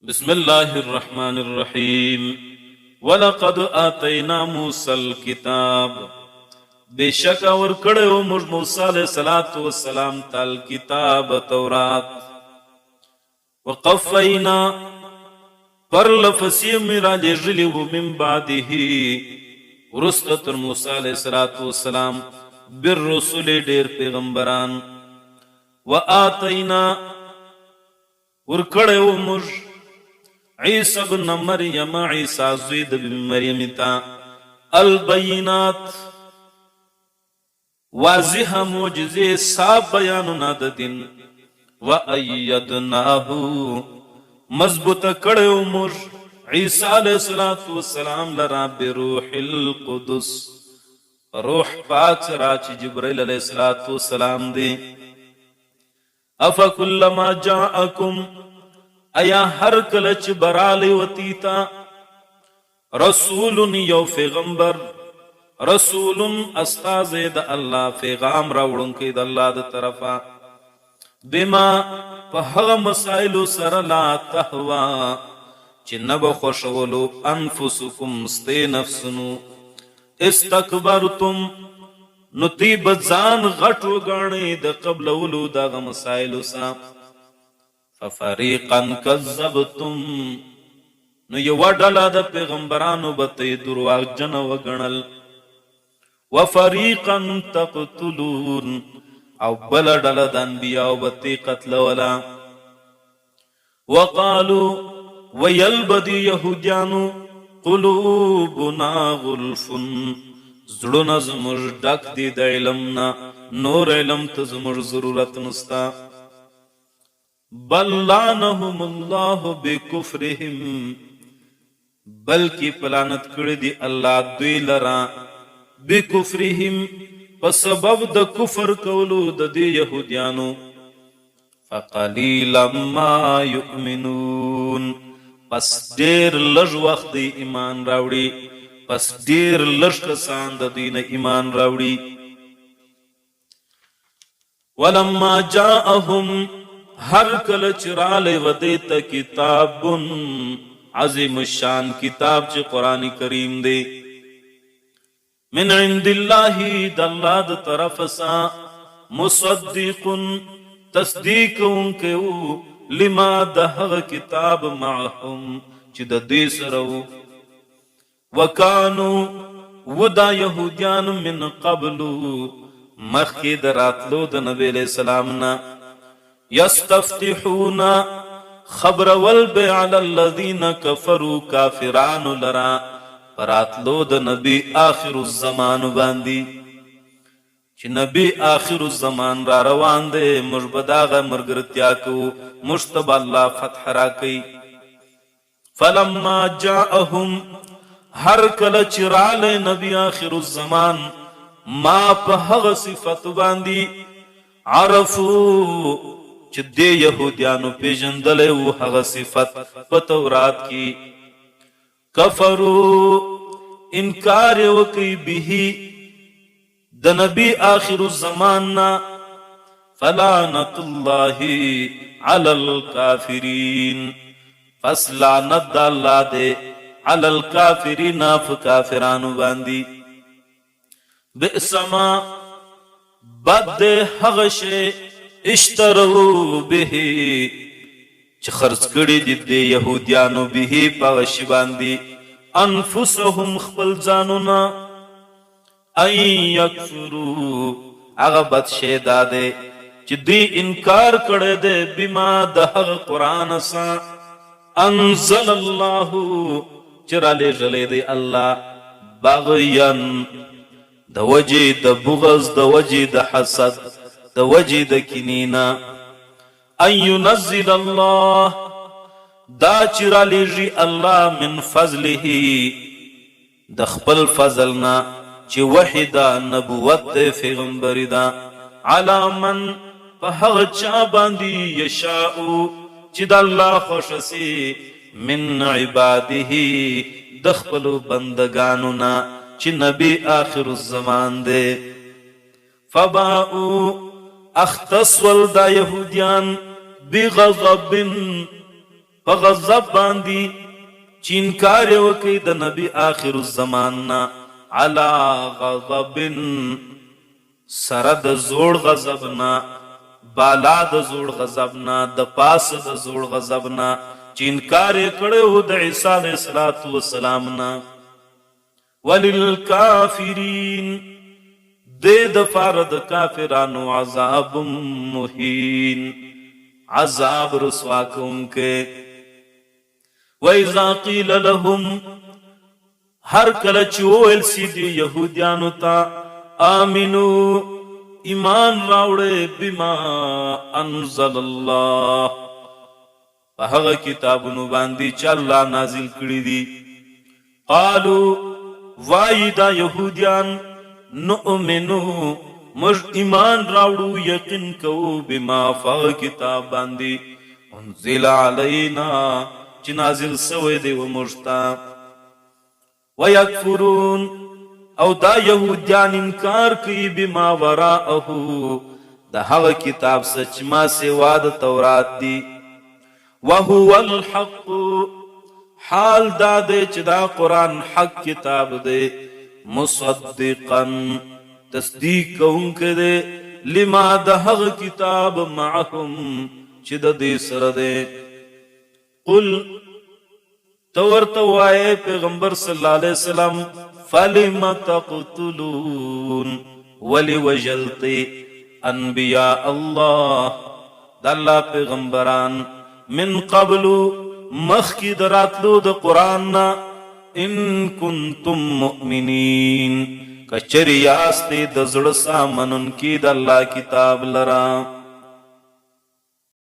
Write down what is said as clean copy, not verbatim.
بسم الله الرحمن الرحيم ولقد آتينا موسى الكتاب بشک ورکڑیو مج موسی علیہ الصلوۃ والسلام تال کتاب تورات وقفینا پر لفظی میرا لجلیو من بعده ورستر موسی علیہ الصلوۃ والسلام بالرسل دیر پیغمبران وآتینا ورکڑیو مج عیسی ابن مریم عیسی زوی د مریم تا البینات واضح معجزه صاحب بیانونه د دین و ایدناه مضبوط کړو مر عیسی علیہ الصلوۃ والسلام لرا بروح القدس روح پاک را چې جبرائیل علیہ الصلوۃ والسلام دی افکلما جاءکم ایا هر کله چې برالی وتیتا رسول یو پیغمبر رسول استاذ د الله پیغام راوړونکی د الله د طرفه بما په هغه مسائل سره لا تهوا چې نه به خوښولو انفسکم ستی نفسونو استکبرتم نو تی به ځان غټ وګڼئ د قبلولو دغه مسایلو سره ففریقا کذبتم نو یو ډله د پیغمبرانو به ته درواغجن وګڼل وفریقا تقتلون او بل ډله د انبیاو به ته قتلوله وقالو ویلبدی یهودیانو قلوبنا غلف زړونه زموږ ډک دي د علم نه نور علم ته زموږ ضرورت نسته بل لعنهم الله بکفرهم بلکی پلانت کړی دی الله دوی لرا بکفرهم په سبب د کفر کولو د دې يهوديانو فقلیلا ما یؤمنون پس ډیر لږ وخت دی ایمان راوړي پس ډیر لږ کسان د دین ایمان راوړي ولما جاءهم ہر کل چرالے ودیت کتاب عظیم الشان کتاب چی قرآن کریم دے من عند اللہ دلاد طرف سا مصدق تصدیق انکو لما دہغ کتاب معهم چی دا دیس رو وکانو ودا یہودیان من قبلو مخی دراتلو دا نبی علیہ السلامنا یستفتحون خبر والبی علی الذین کفروا کافران لرا پراتلو د نبی آخر الزمان باندی چی نبی آخر الزمان را روان دے مجبداغ مرگرتیا کو مشتب اللہ فتح را کئی فلما جاءهم ہر کل چرال نبی آخر الزمان ما پہغ صفت باندی عرفو چې دې يهوديانو پیژندلې وو هغه صفت په تورات کې کفروا انکار وکي به د نبی آخر الزمان فلعنت الله على الكافرين فسلعنت الله دې على الكافرين فکافرانو باندې بئس ما بد هغه شی اشترو به چه خرڅ کړي دي د يهوديانو به په شی باندې انفسهم خپل ځانونه اي يكفروا هغه بد شی داده چې دی انکار کړي دي بما د قرآن سره انزل الله چراله جلې دی الله باغيان د وجه د بغض د وجه د حسد د وجه د کینینا ان ينزل الله دا چرا لیږي الله من فضله د خپل فضلنا چې وحده نبوت پیغمبر دا علی من په هغه چا باندې یشاء چې د الله خوشسي من عباده د خپل بندگانو نا چې نبی آخر الزمان دی فباؤ اختصول دا یهودیان بغضب په غضب باندې چې انکار یې وکړي د نبي آخر الزمان نه علی غضب سره د زوړ غضب نه بالا د زوړ غضب نه د پاسه د زوړ غضب نه چې انکار یې کړی و د عیسی علیه السلام نه وللکافرین دې دپاره د کافرانو عذاب مهین عذاب رسوا کوونکی وَإِذَا قِيلَ لَهُمْ هر کله چې وویل سي دي یهودیانو ته آمنو ایمان راوړئ بما انزل الله په هغه کتابونو باندې چې الله نازل کړي دي قالو وایي دا یهودیان نؤمنو موږ ایمان راوړو یقین کوو بما په هغه کتاب باندې انزل علینا چې نازل سوی دی و موږ ته ویکفرون او دا یهودیان انکار کوي بما وراءه د هغه کتاب څخه چې ما سوا د تورات دی وهو الحق حال دا دی چې دا قرآن حق کتاب دی مصدقا تصدیق کوونکی دی لما د هغه کتاب معهم چې د دې سره دی قل تو ورته وایې پیغمبر صلی الله علیه وسلم فلم تقتلون ولی وجلتی انبیاء الله د الله پیغمبران من قبل مخکی دراتلو د قرآن نا ان کنتم مؤمنین کچری یاستی د زړه سامنن کی د الله کتاب لرا